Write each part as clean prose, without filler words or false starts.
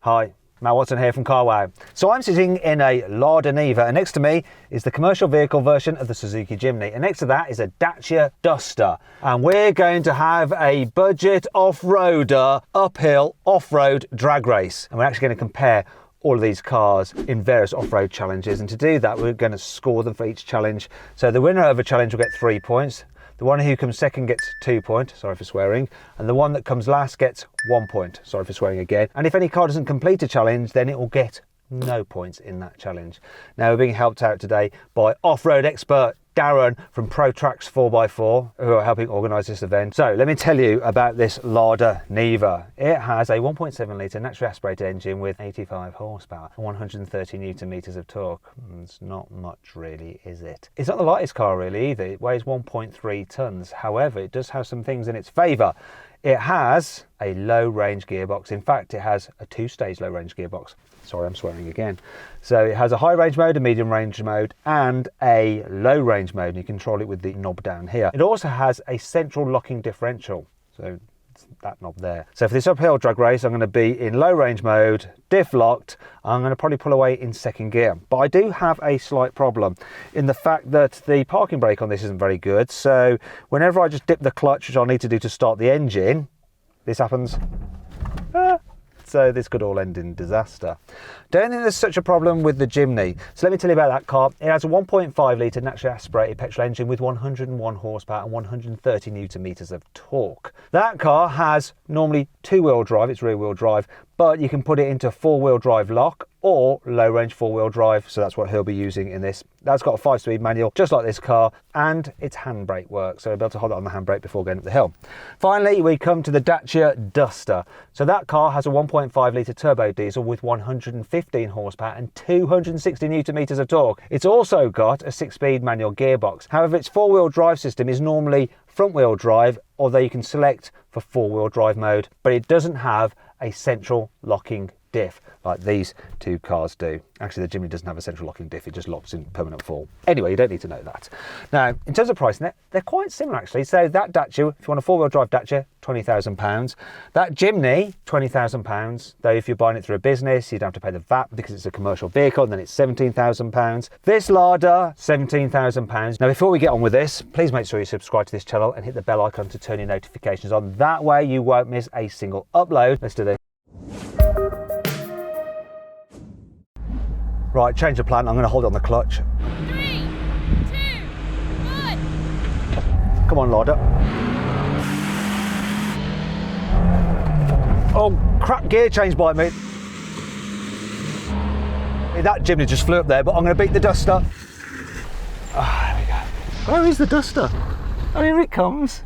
Hi, Matt Watson here from carwow. So I'm sitting in a Lada Niva, and next to me is the commercial vehicle version of the Suzuki Jimny, and next to that is a Dacha Duster. And we're going to have a budget off-roader, uphill, off-road drag race. And we're actually going to compare all of these cars in various off-road challenges, and to do that we're going to score them for each challenge. So the winner of a challenge will get 3 points. The one who comes second gets 2 points, sorry for swearing, and the one that comes last gets 1 point, sorry for swearing again. And if any car doesn't complete a challenge, then it will get no points in that challenge. Now we're being helped out today by off-road expert Darren from ProTrax 4x4, who are helping organise this event. So let me tell you about this Lada Niva. It has a 1.7 litre naturally aspirated engine with 85 horsepower and 130 newton metres of torque. It's not much really, is it? It's not the lightest car really either. It weighs 1.3 tonnes. However, it does have some things in its favour. It has a low range gearbox. In fact, it has a 2-stage low range gearbox. Sorry, I'm swearing again. So it has a high range mode, a medium range mode, and a low range mode. And you control it with the knob down here. It also has a central locking differential. So it's that knob there. So for this uphill drag race, I'm going to be in low range mode, diff locked. I'm going to probably pull away in second gear. But I do have a slight problem in the fact that the parking brake on this isn't very good. So whenever I just dip the clutch, which I'll need to do to start the engine, this happens. So this could all end in disaster. Don't think there's such a problem with the Jimny. So let me tell you about that car. It has a 1.5 litre naturally aspirated petrol engine with 101 horsepower and 130 newton metres of torque. That car has normally 2-wheel drive, it's rear-wheel drive, but you can put it into 4-wheel drive lock or low-range 4-wheel drive, so that's what he'll be using in this. That's got a 5-speed manual, just like this car, and its handbrake works, so I'll be able to hold it on the handbrake before going up the hill. Finally, we come to the Dacha Duster. So that car has a 1.5 litre turbo diesel with 115 horsepower and 260 newton metres of torque. It's also got a 6-speed manual gearbox. However, its 4-wheel drive system is normally front-wheel drive, although you can select for 4-wheel drive mode, but it doesn't have a central locking diff like these two cars do. Actually, the Jimny doesn't have a central locking diff, it just locks in permanent fall. Anyway, you don't need to know that. Now, in terms of pricing, they're quite similar actually. So that Dacia, if you want a 4-wheel drive Dacia, £20,000. That Jimny, £20,000. Though if you're buying it through a business, you don't have to pay the VAT because it's a commercial vehicle, and then it's £17,000. This Lada, £17,000. Now, before we get on with this, please make sure you subscribe to this channel and hit the bell icon to turn your notifications on. That way you won't miss a single upload. Let's do this. Right, change of plan. I'm going to hold it on the clutch. 3, 2, 1. Come on, Lada. Oh, crap gear change by me. That Jimny just flew up there, but I'm going to beat the Duster. Ah, there we go. Where is the Duster? Oh, here it comes.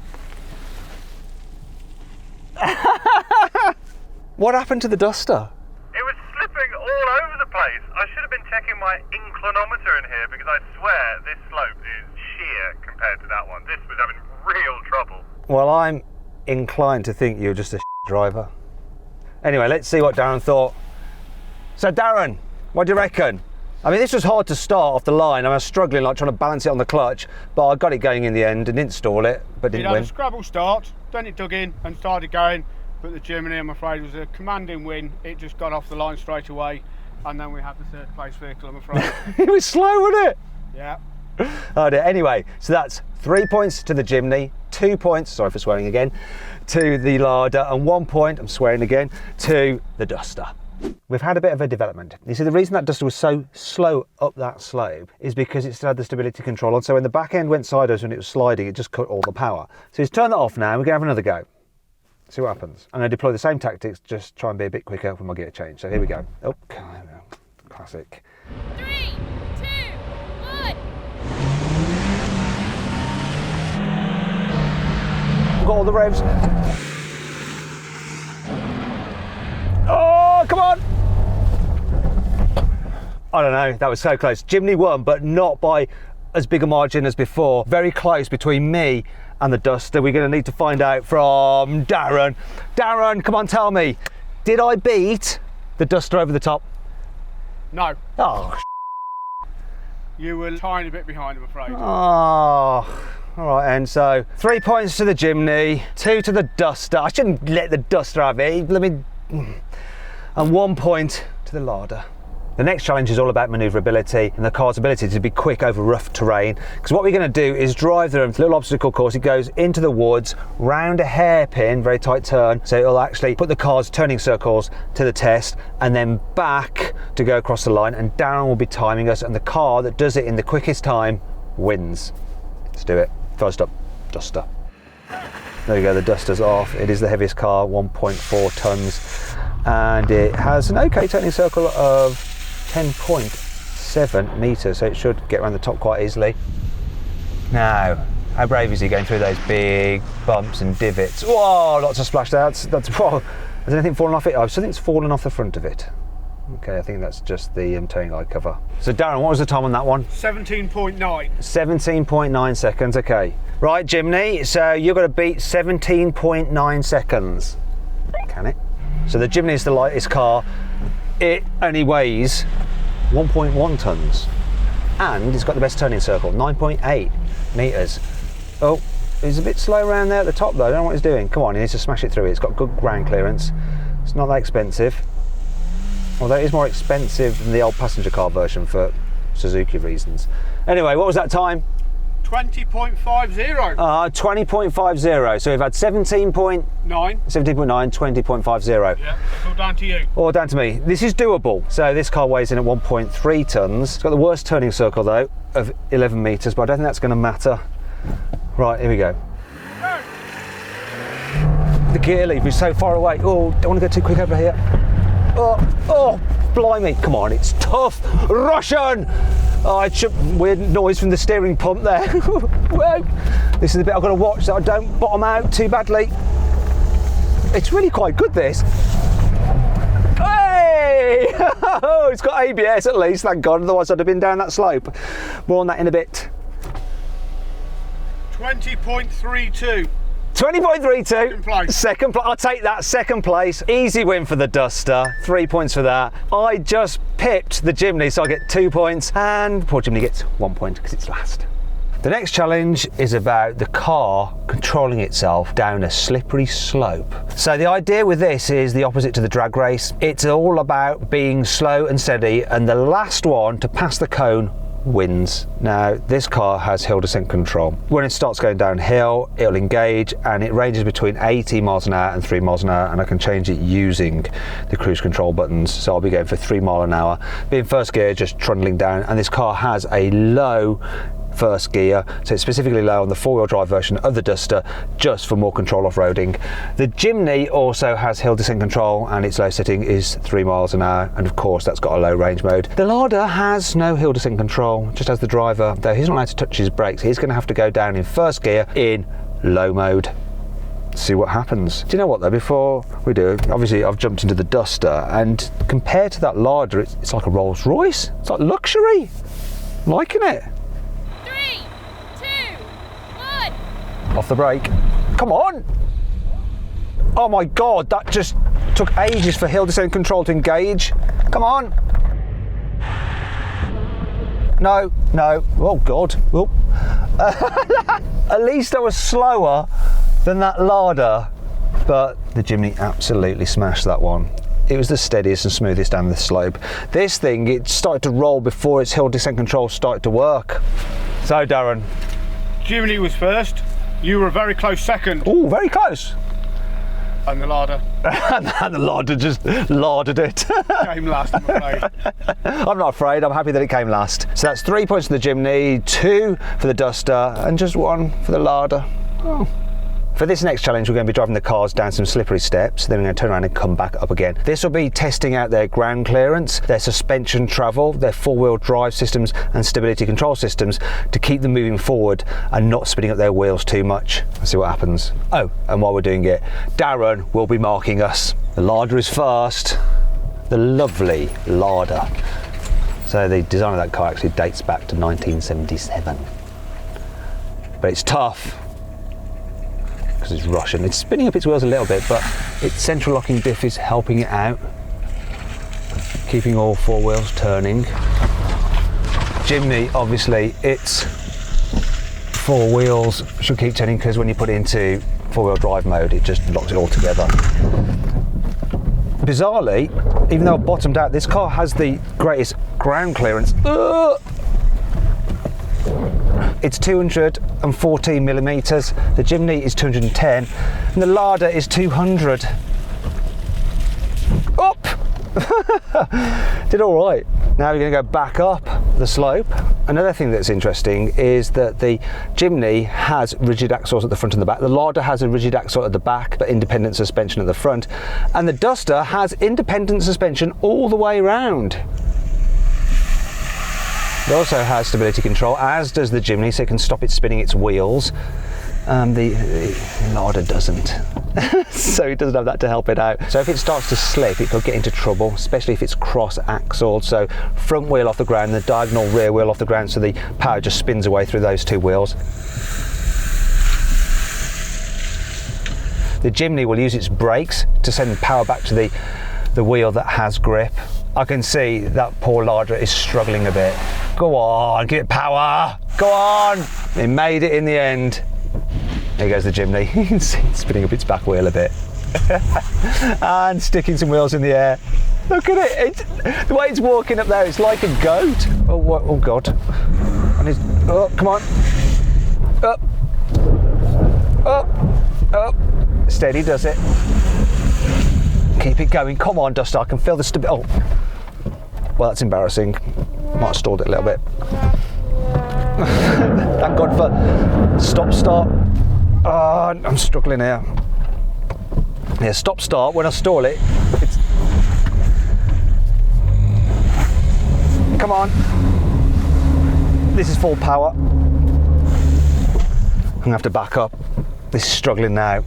What happened to the Duster? It was slipping all over the place. I should have been checking my inclinometer in here because I swear this slope is sheer compared to that one. This was having real trouble. Well, I'm inclined to think you're just a driver. Anyway, let's see what Darren thought. So Darren, what do you reckon? I mean, this was hard to start off the line. I was struggling, like trying to balance it on the clutch, but I got it going in the end and install it, but didn't win. It had a scrabble start, then it dug in and started going, but the Jimny, I'm afraid, was a commanding win. It just got off the line straight away, and then we had the 3rd place vehicle, I'm afraid. It was slow, wasn't it? Yeah. Oh dear. Anyway, so that's 3 points to the Jimny, 2 points, sorry for swearing again, to the Lada, and 1 point, I'm swearing again, to the Duster. We've had a bit of a development. You see, the reason that Duster was so slow up that slope is because it still had the stability control on, so when the back end went sideways when it was sliding, it just cut all the power. So he's turned that off now, and we're going to have another go. See what happens. I'm going to deploy the same tactics, just try and be a bit quicker with my gear change. So here we go. Oh, classic. 3, 2, 1. Got all the revs. Oh, come on! I don't know, that was so close. Jimny won, but not by as big a margin as before. Very close between me and the Duster. We're going to need to find out from Darren. Darren, come on, tell me, did I beat the Duster over the top? No. Oh, You were a tiny bit behind, I'm afraid. oh. All right, and so 3 points to the Jimny, 2 to the Duster. I shouldn't let the Duster have it. Let me. and 1 point to the larder. The next challenge is all about manoeuvrability and the car's ability to be quick over rough terrain. Because what we're going to do is drive through a little obstacle course. It goes into the woods, round a hairpin, very tight turn. So it'll actually put the car's turning circles to the test and then back to go across the line. And Darren will be timing us, and the car that does it in the quickest time wins. Let's do it. First up, Duster. There you go, the Duster's off. It is the heaviest car, 1.4 tonnes. And it has an okay turning circle of 10.7 metres, so it should get around the top quite easily. Now, how brave is he going through those big bumps and divots? Whoa, lots of splashdowns. Whoa. Has anything fallen off it? I still think it's fallen off the front of it. Okay, I think that's just the towing eye cover. So Darren, what was the time on that one? 17.9. 17.9 seconds, okay. Right, Jimny, so you've got to beat 17.9 seconds. Can it? So the Jimny is the lightest car. It only weighs 1.1 tonnes and it's got the best turning circle, 9.8 metres. Oh, he's a bit slow around there at the top though, I don't know what he's doing. Come on, he needs to smash it through. It's got good ground clearance. It's not that expensive. Although it is more expensive than the old passenger car version for Suzuki reasons. Anyway, what was that time? 20.50. 20.50. So we've had 17.9, 20.50. Yeah, it's all down to you. All down to me. This is doable. So this car weighs in at 1.3 tonnes. It's got the worst turning circle though of 11 metres, but I don't think that's going to matter. Right, here we go. Go. The gear lever is so far away. Oh, don't want to go too quick over here. Oh, blimey. Come on, it's tough. Russian! Oh, it's a weird noise from the steering pump there. Whoa. This is the bit I've got to watch so I don't bottom out too badly. It's really quite good, this. Hey! It's got ABS at least, thank God, otherwise I'd have been down that slope. More on that in a bit. 20.32. 20.32. Second place. I'll take that. Second place. Easy win for the Duster. 3 points for that. I just pipped the Jimny, so I get 2 points, and poor Jimny gets 1 point because it's last. The next challenge is about the car controlling itself down a slippery slope. So the idea with this is the opposite to the drag race. It's all about being slow and steady, and the last one to pass the cone wins. Now this car has hill descent control. When it starts going downhill, it'll engage, and it ranges between 80 miles an hour and 3 miles an hour, and I can change it using the cruise control buttons. So I'll be going for 3 mile an hour, being first gear, just trundling down, and this car has a low first gear, so it's specifically low on the four-wheel drive version of the Duster, just for more control off-roading. The Jimny also has hill descent control, and its low setting is 3 miles an hour, and of course that's got a low range mode. The Larder has no hill descent control, just as the driver, though he's not allowed to touch his brakes. He's going to have to go down in first gear in low mode. See what happens. Do you know what though, before we do, obviously I've jumped into the Duster, and compared to that Larder, it's like a Rolls Royce. It's like luxury. I'm liking it. 3, 2, 1. Off the brake. Come on! Oh my God, that just took ages for hill descent control to engage. Come on! No. Oh God. Oh. At least I was slower than that Larder, but the Jimny absolutely smashed that one. It was the steadiest and smoothest down the slope. This thing, it started to roll before its hill descent control started to work. So Darren. Jimny was first. You were a very close second. Oh, very close. And the Larder. And the Larder just larded it. Came last, I'm afraid. I'm not afraid, I'm happy that it came last. So that's 3 points for the Jimny, 2 for the Duster, and just 1 for the Larder. Oh. For this next challenge, we're going to be driving the cars down some slippery steps, then we're going to turn around and come back up again. This will be testing out their ground clearance, their suspension travel, their four-wheel drive systems and stability control systems to keep them moving forward and not spinning up their wheels too much. Let's see what happens. Oh, and while we're doing it, Darren will be marking us. The Larder is first. The lovely Larder. So the design of that car actually dates back to 1977. But it's tough. Because it's Russian. It's spinning up its wheels a little bit, but its central locking diff is helping it out, keeping all four wheels turning. Jimny, obviously, its four wheels should keep turning because when you put it into four-wheel drive mode, it just locks it all together. Bizarrely, even though I've bottomed out, this car has the greatest ground clearance. It's 214 millimeters. The Jimny is 210, and the Lada is 200. Up! Did all right. Now we're going to go back up the slope. Another thing that's interesting is that the Jimny has rigid axles at the front and the back. The Lada has a rigid axle at the back, but independent suspension at the front. And the Duster has independent suspension all the way around. It also has stability control, as does the Jimny, so it can stop it spinning its wheels. The Lada doesn't. So it doesn't have that to help it out. So if it starts to slip, it could get into trouble, especially if it's cross-axled. So front wheel off the ground, the diagonal rear wheel off the ground, so the power just spins away through those two wheels. The Jimny will use its brakes to send power back to the wheel that has grip. I can see that poor Lada is struggling a bit. Go on, give it power. Go on. It made it in the end. There goes the Jimny. You can see it spinning up its back wheel a bit. And sticking some wheels in the air. Look at it. The way it's walking up there, it's like a goat. Oh, what? Oh God. And oh, come on. Up. Up. Up. Steady does it. Keep it going. Come on, Duster. I can feel the stability. Oh. Well, that's embarrassing. Might have stalled it a little bit. Thank God for stop-start. Oh, I'm struggling here. Yeah, stop-start. When I stall it, it's... Come on. This is full power. I'm gonna have to back up. This is struggling now.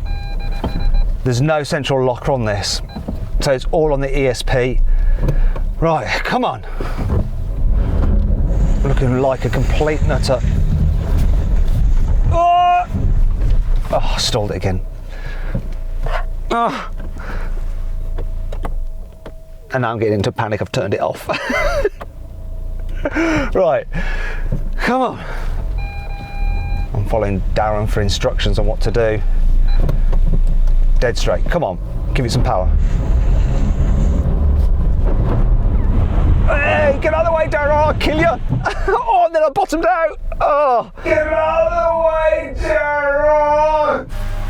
There's no central locker on this, so it's all on the ESP. Right, come on. Looking like a complete nutter. Oh, I stalled it again. Oh. And now I'm getting into panic, I've turned it off. Right, come on. I'm following Darren for instructions on what to do. Dead straight, come on, give it some power. Hey, get out of the way, Darren, I'll kill you. Oh, and then I bottomed out. Oh, get out of the way, Darren.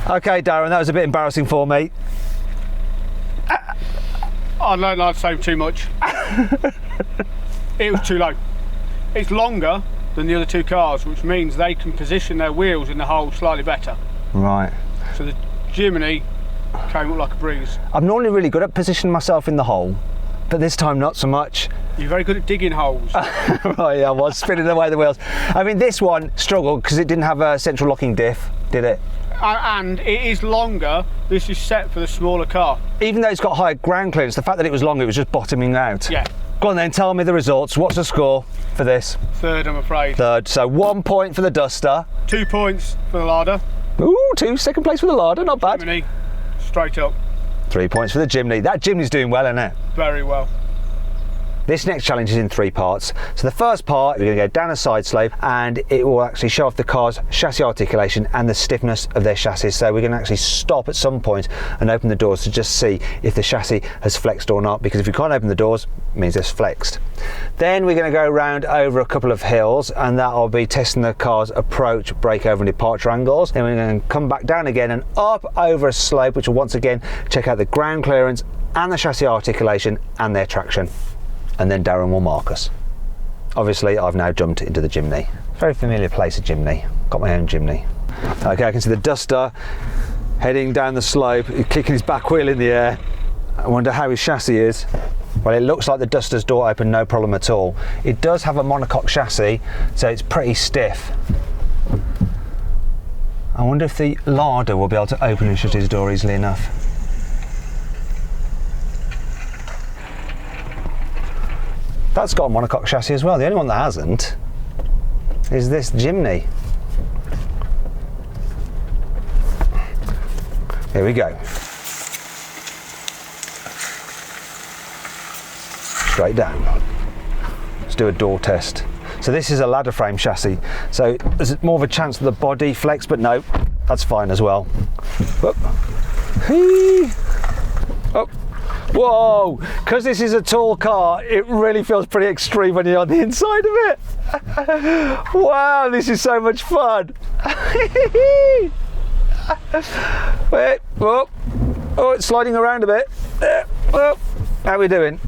Okay, Darren, that was a bit embarrassing for me. I don't like to say too much. It was too low. It's longer than the other two cars, which means they can position their wheels in the hole slightly better. Right. So the Jimny came up like a breeze. I'm normally really good at positioning myself in the hole, but this time not so much. You're very good at digging holes. Right, yeah, I was spinning away the wheels. I mean, this one struggled because it didn't have a central locking diff, did it? And it is longer. This is set for the smaller car. Even though it's got higher ground clearance, the fact that it was longer, it was just bottoming out. Yeah. Go on then, tell me the results. What's the score for this? Third, I'm afraid. Third, so 1 point for the Duster. 2 points for the Lada. Ooh, second place for the Lada, not bad. Jimny, straight up. 3 points for the Jimny. That Jimny's doing well, isn't it? Very well. This next challenge is in 3 parts. So the first part, we're going to go down a side slope and it will actually show off the car's chassis articulation and the stiffness of their chassis. So we're going to actually stop at some point and open the doors to just see if the chassis has flexed or not, because if you can't open the doors, it means it's flexed. Then we're going to go around over a couple of hills, and that'll be testing the car's approach, breakover and departure angles. Then we're going to come back down again and up over a slope, which will once again check out the ground clearance and the chassis articulation and their traction. And then Darren will mark us. Obviously, I've now jumped into the Jimny. Very familiar place, a Jimny. Got my own Jimny. Okay, I can see the Duster heading down the slope, kicking his back wheel in the air. I wonder how his chassis is. Well, it looks like the Duster's door opened no problem at all. It does have a monocoque chassis, so it's pretty stiff. I wonder if the Lada will be able to open and shut his door easily enough. That's got a monocoque chassis as well. The only one that hasn't is this Jimny. Here we go. Straight down. Let's do a door test. So this is a ladder frame chassis. So there's more of a chance of the body flex, but no, that's fine as well. Up. Up. Whoa! Because this is a tall car, it really feels pretty extreme when you're on the inside of it. Wow, this is so much fun. Wait, whoa. Oh, it's sliding around a bit. Whoa. How are we doing?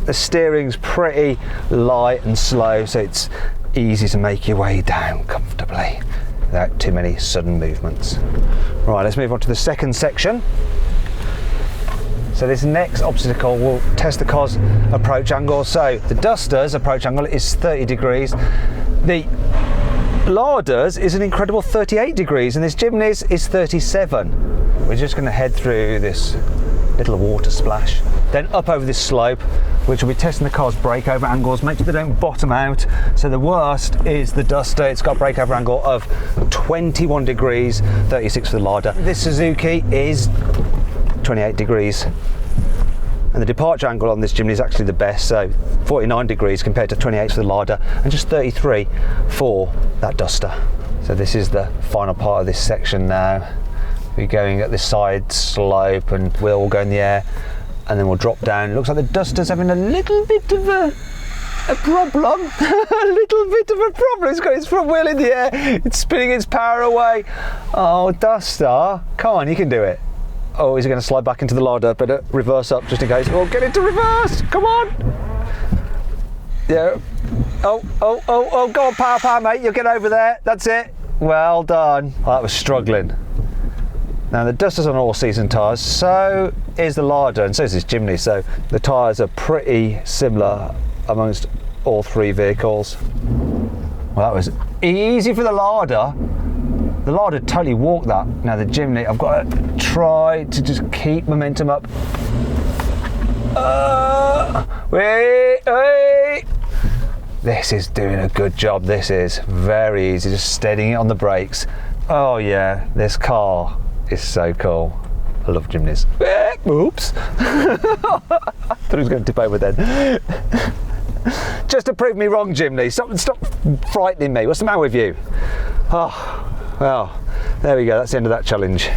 The steering's pretty light and slow, so it's easy to make your way down comfortably without too many sudden movements. Right, let's move on to the second section. So this next obstacle will test the car's approach angle. So the Duster's approach angle is 30 degrees. The Lada's is an incredible 38 degrees, and this Jimny's is 37. We're just going to head through this little water splash, then up over this slope, which will be testing the car's breakover angles. Make sure they don't bottom out. So the worst is the Duster. It's got a breakover angle of 21 degrees, 36 for the Lada. This Suzuki is 28 degrees. And the departure angle on this Jimny is actually the best, so 49 degrees compared to 28 for the Lada, and just 33 for that Duster. So this is the final part of this section now. We're going at this side slope and we'll all go in the air, and then we'll drop down. It looks like the Duster's having a little bit of a problem. A little bit of a problem. It's got its front wheel in the air. It's spinning its power away. Oh, Duster, come on, you can do it. Oh, is he going to slide back into the Lada? Better reverse up just in case. Oh, get into reverse. Come on. Yeah. Oh, go on, power, mate. You'll get over there. That's it. Well done. Oh, that was struggling. Now, the Duster's on all-season tyres, so is the Lada, and so is this Jimny, so the tyres are pretty similar amongst all three vehicles. Well, that was easy for the Lada. The Lada totally walked that. Now the Jimny, I've got to try to just keep momentum up. Wait. This is doing a good job. This is very easy, just steadying it on the brakes. Oh yeah, this car is so cool. I love Jimnys. Oops. I thought he was going to tip over then. Just to prove me wrong, Jimny. Stop frightening me. What's the matter with you? Oh, well, there we go. That's the end of that challenge.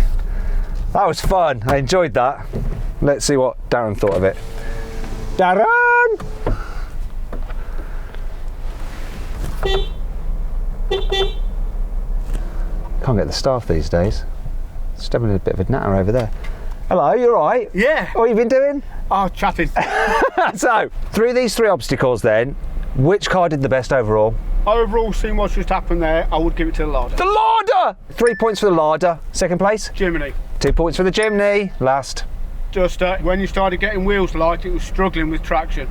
That was fun. I enjoyed that. Let's see what Darren thought of it. Darren! Can't get the staff these days. Just having a bit of a natter over there. Hello, you alright? Yeah. What have you been doing? Oh, chatting. So, through these three obstacles then, which car did the best overall? Overall, seeing what's just happened there, I would give it to the Lada. The Lada! 3 points for the Lada. Second place? Jimny. 2 points for the Jimny. Last. Duster, when you started getting wheels light, it was struggling with traction.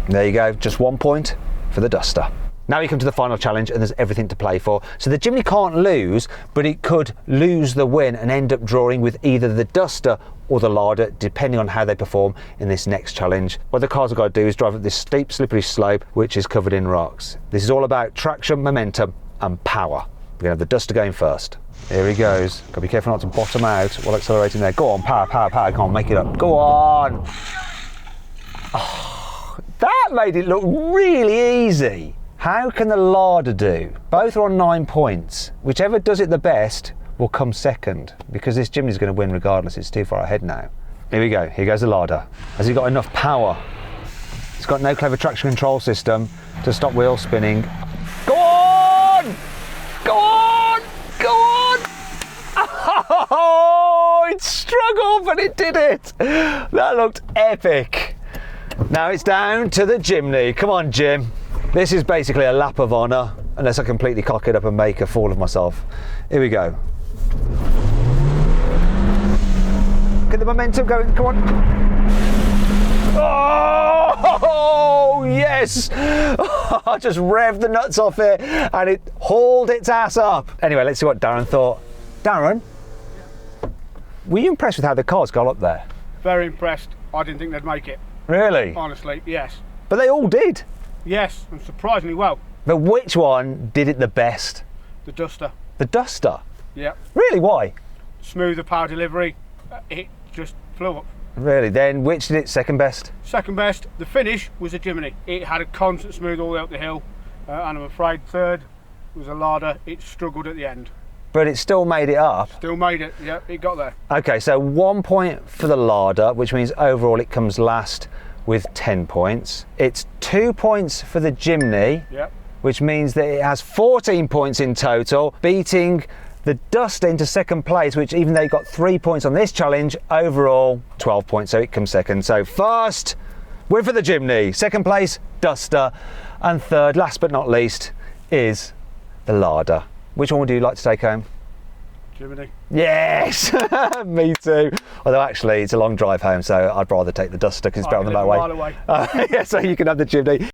There you go, just 1 point for the Duster. Now we come to the final challenge, and there's everything to play for. So the Jimny can't lose, but it could lose the win and end up drawing with either the Duster or the Lada, depending on how they perform in this next challenge. What the cars have got to do is drive up this steep, slippery slope, which is covered in rocks. This is all about traction, momentum, and power. We're gonna have the Duster going first. Here he goes. Gotta be careful not to bottom out while accelerating there. Go on, power. Come on, make it up. Go on. Oh, that made it look really easy. How can the Lada do? Both are on 9 points. Whichever does it the best will come second, because this Jimny's going to win regardless. It's too far ahead now. Here we go. Here goes the Lada. Has he got enough power? It's got no clever traction control system to stop wheel spinning. Go on! Go on! Go on! Oh, it struggled, but it did it. That looked epic. Now it's down to the Jimny. Come on, Jim. This is basically a lap of honour, unless I completely cock it up and make a fool of myself. Here we go. Get the momentum going, come on. Oh, yes! I just revved the nuts off it and it hauled its ass up. Anyway, let's see what Darren thought. Darren, were you impressed with how the cars got up there? Very impressed. I didn't think they'd make it. Really? Honestly, yes. But they all did. Yes, and surprisingly well. But which one did it the best? The Duster. The Duster? Yeah. Really, why? Smoother power delivery, it just flew up. Really, then which did it second best? Second best, the finish was a Jimny. It had a constant smooth all the way up the hill, and I'm afraid third was a Lada. It struggled at the end. but it still made it up. Still made it, yeah, it got there. Okay, so 1 point for the larder, which means overall it comes last with 10 points. It's 2 points for the Jimny, Yep. which means that it has 14 points in total, beating the Duster into second place, which even though it got 3 points on this challenge, overall 12 points, so it comes second. So first, win for the Jimny, second place, Duster, and third, last but not least, is the larder. Which one would you like to take home? Jiminy. Yes, me too. Although actually it's a long drive home, so I'd rather take the Duster because it's better on the I live a motorway. mile away. Yeah, so you can have the Jimny.